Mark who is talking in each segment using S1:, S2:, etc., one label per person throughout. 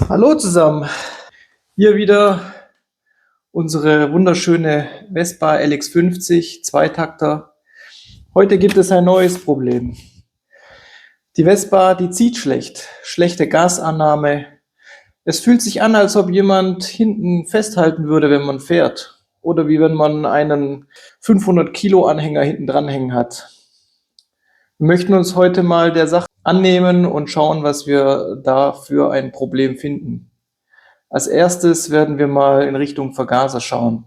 S1: Hallo zusammen, hier wieder unsere wunderschöne Vespa LX50 Zweitakter. Heute gibt es ein neues Problem. Die Vespa, die zieht schlecht, schlechte Gasannahme. Es fühlt sich an, als ob jemand hinten festhalten würde, wenn man fährt. Oder wie wenn man einen 500 Kilo Anhänger hinten dranhängen hat. Wir möchten uns heute mal der Sache annehmen und schauen, was wir da für ein Problem finden. Als erstes werden wir mal in Richtung Vergaser schauen.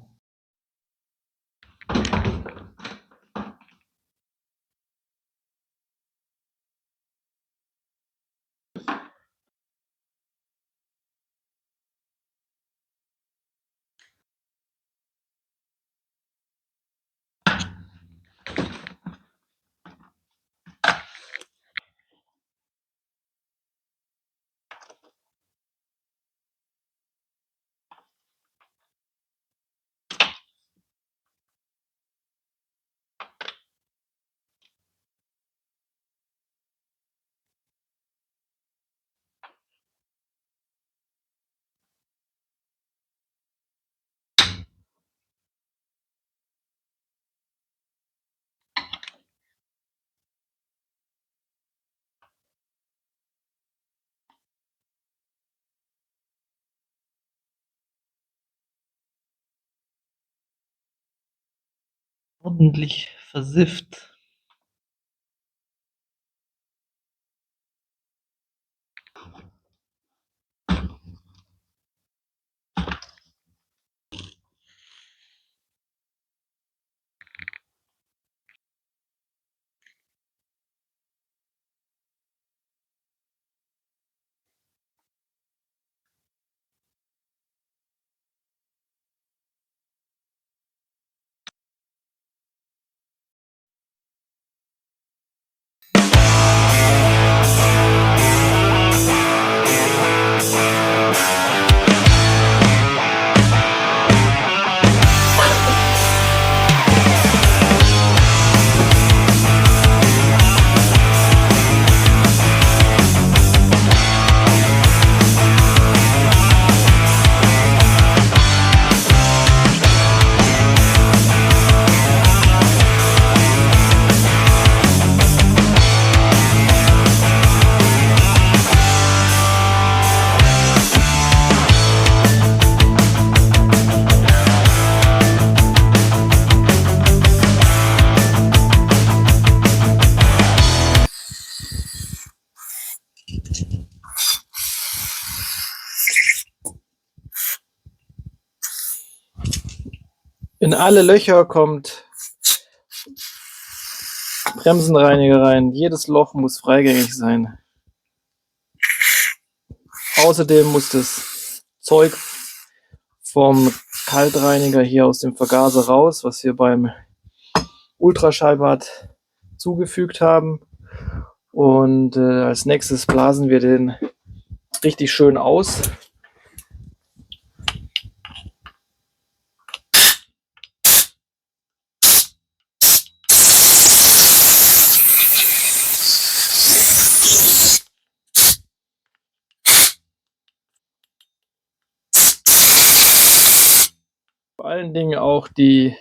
S1: Ordentlich versifft. In alle Löcher kommt Bremsenreiniger rein. Jedes Loch muss freigängig sein. Außerdem muss das Zeug vom Kaltreiniger hier aus dem Vergaser raus, was wir beim Ultraschallbad zugefügt haben. Und als nächstes blasen wir den richtig schön aus. Vor allen Dingen auch die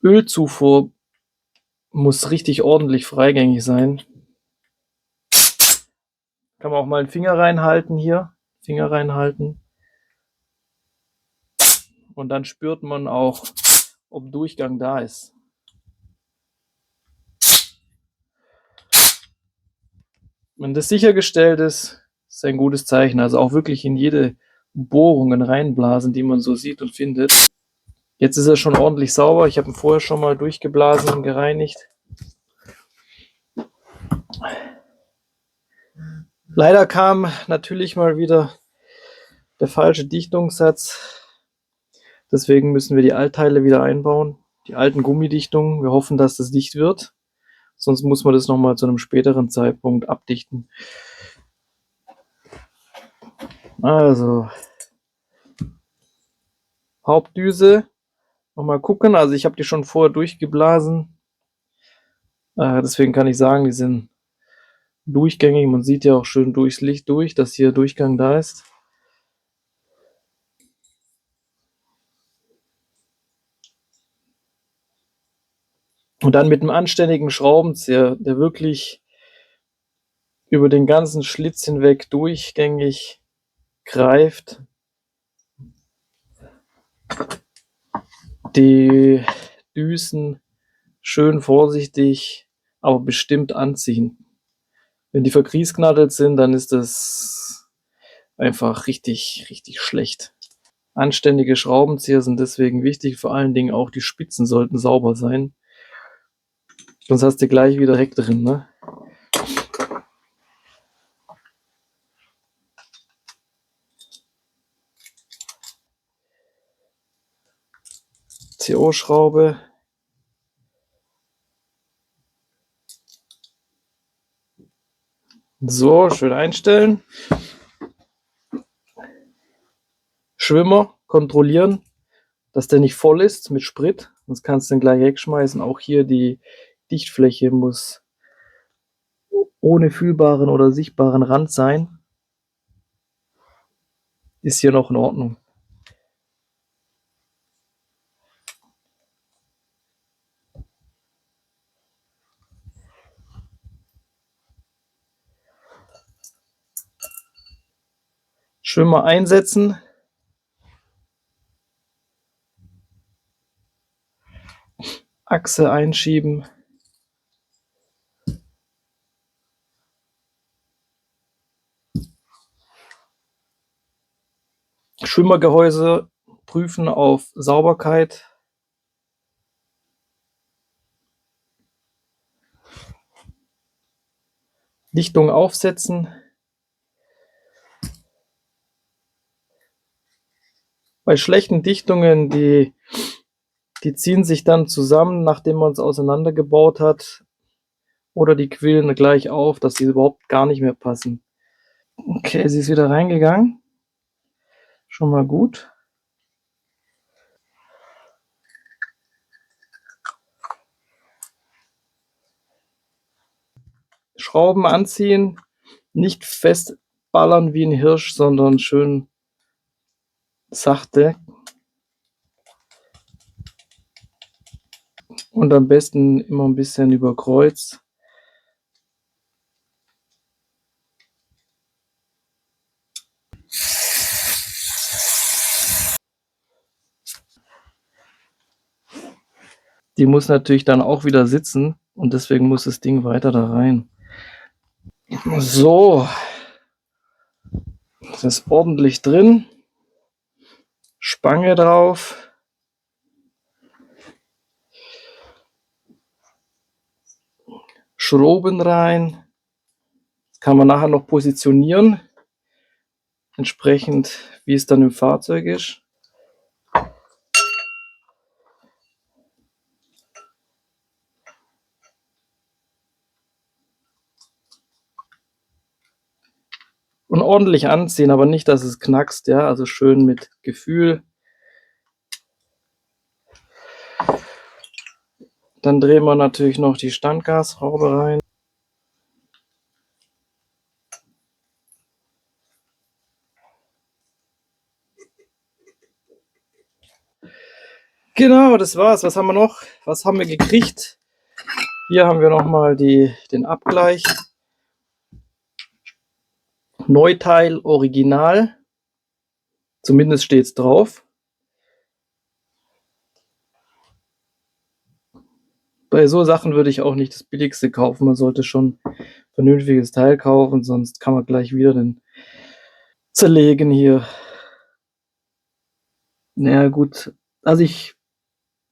S1: Ölzufuhr muss richtig ordentlich freigängig sein. Kann man auch mal einen Finger reinhalten hier. Finger reinhalten. Und dann spürt man auch, ob Durchgang da ist. Wenn das sichergestellt ist, ist ein gutes Zeichen. Also auch wirklich in jede Bohrungen reinblasen, die man so sieht und findet. Jetzt ist er schon ordentlich sauber. Ich habe ihn vorher schon mal durchgeblasen und gereinigt. Leider kam natürlich mal wieder der falsche Dichtungssatz. Deswegen müssen wir die Altteile wieder einbauen. Die alten Gummidichtungen. Wir hoffen, dass das dicht wird. Sonst muss man das nochmal zu einem späteren Zeitpunkt abdichten. Also, Hauptdüse. Nochmal gucken. Also ich habe die schon vorher durchgeblasen. Deswegen kann ich sagen, die sind durchgängig. Man sieht ja auch schön durchs Licht durch, dass hier Durchgang da ist. Und dann mit einem anständigen Schraubenzieher, der wirklich über den ganzen Schlitz hinweg durchgängig greift, die Düsen schön vorsichtig, aber bestimmt anziehen. Wenn die vergrießknattelt sind, dann ist das einfach richtig, richtig schlecht. Anständige Schraubenzieher sind deswegen wichtig, vor allen Dingen auch die Spitzen sollten sauber sein. Sonst hast du gleich wieder Dreck drin, ne? CO-Schraube. So, schön einstellen. Schwimmer kontrollieren, dass der nicht voll ist mit Sprit. Sonst kannst du den gleich wegschmeißen. Auch hier die Dichtfläche muss ohne fühlbaren oder sichtbaren Rand sein. Ist hier noch in Ordnung. Schwimmer einsetzen. Achse einschieben. Schwimmergehäuse prüfen auf Sauberkeit. Dichtung aufsetzen. Bei schlechten Dichtungen, die ziehen sich dann zusammen, nachdem man es auseinandergebaut hat. Oder die quillen gleich auf, dass sie überhaupt gar nicht mehr passen. Okay, sie ist wieder reingegangen. Schon mal gut. Schrauben anziehen. Nicht festballern wie ein Hirsch, sondern schön sachte. Und am besten immer ein bisschen über Kreuz. Die muss natürlich dann auch wieder sitzen und deswegen muss das Ding weiter da rein. So, das ist ordentlich drin. Spange drauf. Schrauben rein. Das kann man nachher noch positionieren, entsprechend wie es dann im Fahrzeug ist. Und ordentlich anziehen, aber nicht, dass es knackst, ja, also schön mit Gefühl. Dann drehen wir natürlich noch die Standgasschraube rein. Genau, das war's. Was haben wir noch? Was haben wir gekriegt? Hier haben wir nochmal den Abgleich. Neuteil Original. Zumindest steht es drauf. Bei so Sachen würde ich auch nicht das Billigste kaufen. Man sollte schon ein vernünftiges Teil kaufen, sonst kann man gleich wieder den zerlegen hier. Naja, gut. Also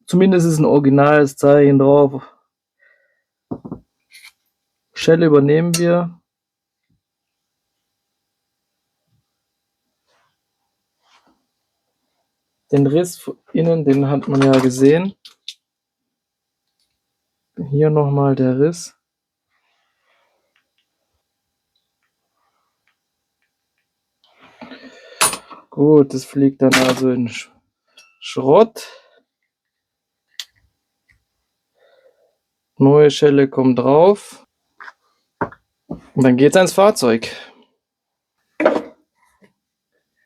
S1: zumindest ist ein originales Zeichen drauf. Schelle übernehmen wir. Den Riss innen, den hat man ja gesehen. Hier nochmal der Riss. Gut, das fliegt dann also in Schrott. Neue Schelle kommt drauf. Und dann geht's ans Fahrzeug.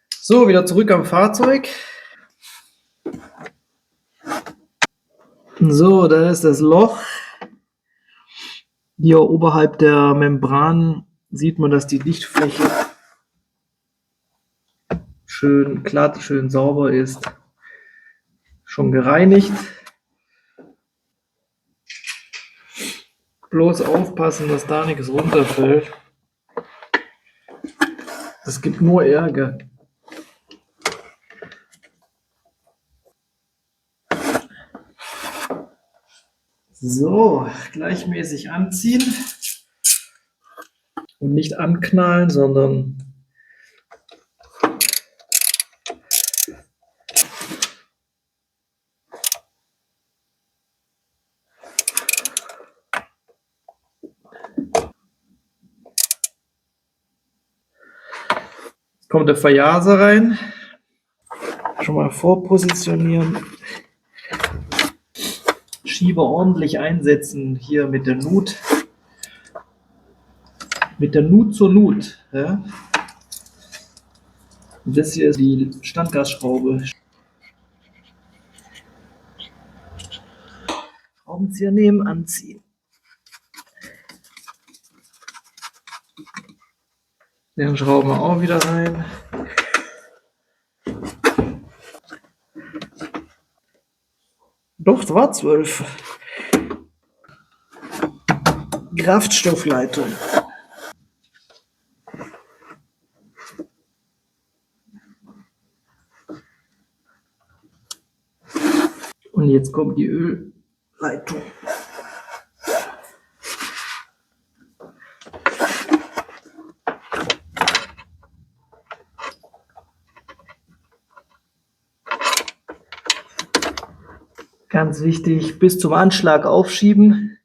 S1: So, wieder zurück am Fahrzeug. So, da ist das Loch. Hier oberhalb der Membran sieht man, dass die Dichtfläche schön glatt, schön sauber ist. Schon gereinigt. Bloß aufpassen, dass da nichts runterfällt. Das gibt nur Ärger. So, gleichmäßig anziehen und nicht anknallen, sondern kommt der Verjaser rein. Schon mal vorpositionieren. Schieber ordentlich einsetzen hier mit der Nut. Mit der Nut zur Nut. Ja? Und das hier ist die Standgasschraube. Schraubenzieher nehmen, anziehen. Den schrauben wir auch wieder rein. Doch, es war 12. Kraftstoffleitung. Und jetzt kommt die Ölleitung. Ganz wichtig, bis zum Anschlag aufschieben.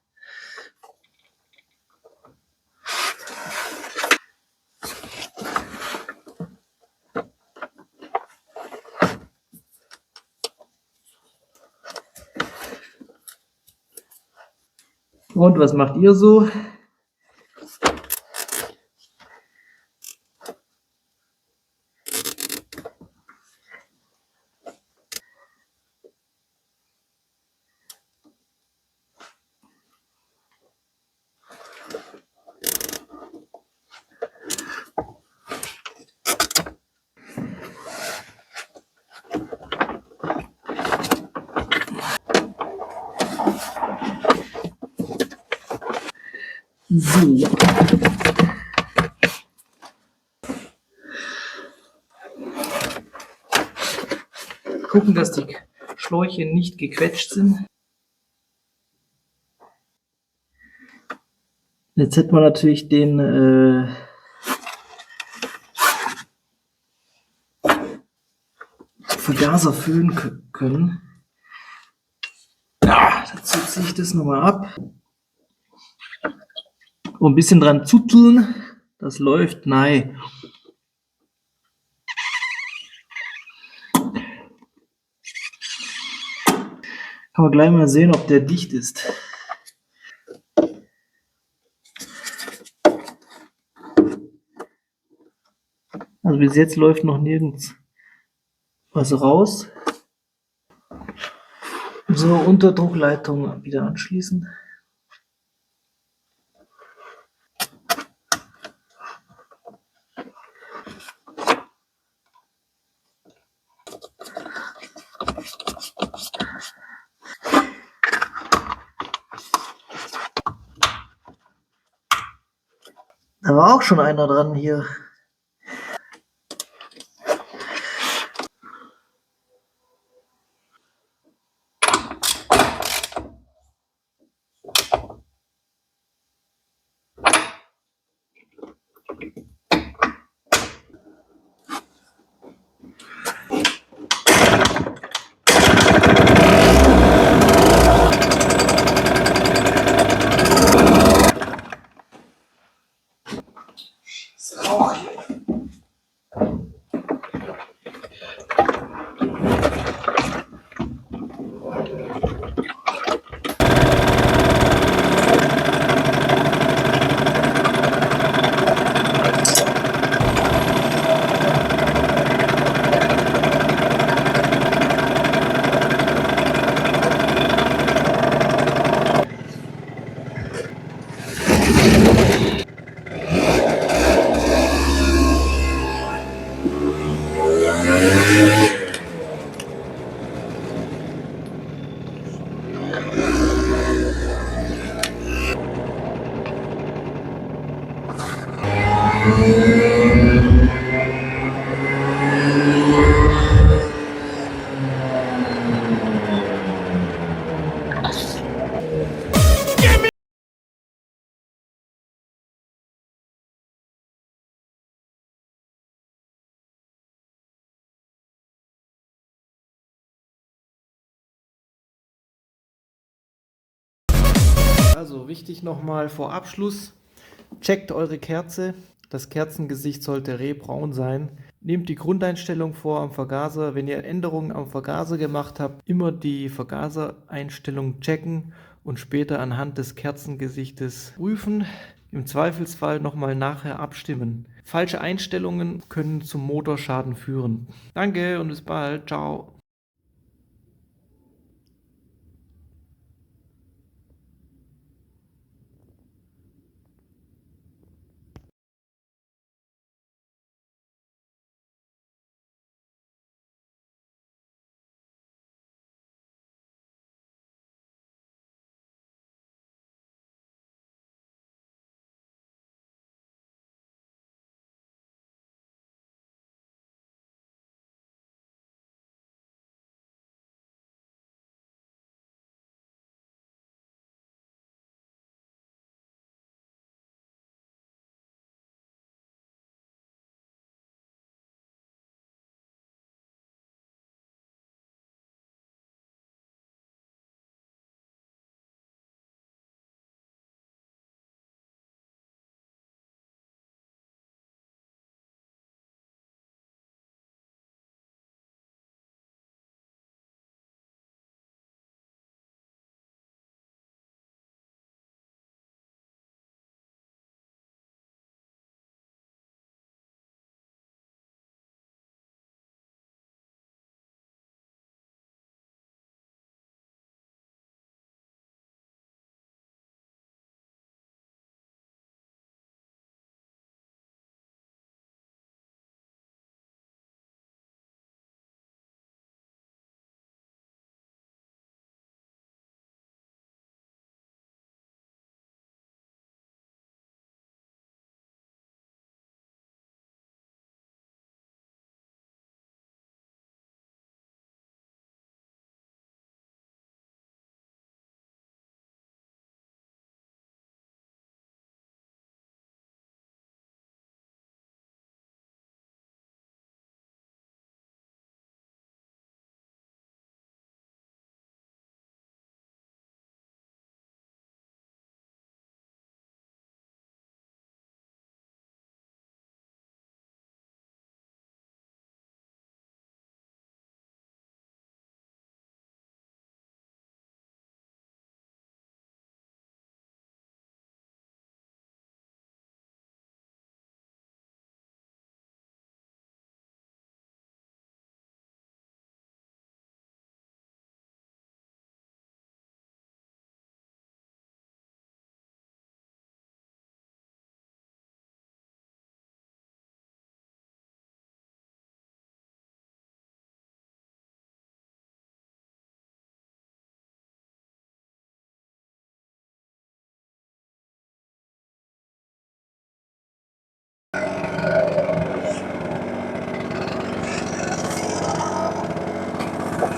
S1: Und was macht ihr so? So. Gucken, dass die Schläuche nicht gequetscht sind. Jetzt hätte man natürlich den Vergaser füllen können. Ja, dazu ziehe ich das nochmal ab. Und ein bisschen dran zutteln. Das läuft, nein. Kann man gleich mal sehen, ob der dicht ist. Also bis jetzt läuft noch nirgends was raus. So, Unterdruckleitung wieder anschließen. Da war auch schon einer dran hier. Rauch hier. Also wichtig nochmal vor Abschluss, checkt eure Kerze. Das Kerzengesicht sollte rehbraun sein. Nehmt die Grundeinstellung vor am Vergaser. Wenn ihr Änderungen am Vergaser gemacht habt, immer die Vergasereinstellung checken und später anhand des Kerzengesichtes prüfen. Im Zweifelsfall nochmal nachher abstimmen. Falsche Einstellungen können zum Motorschaden führen. Danke und bis bald. Ciao.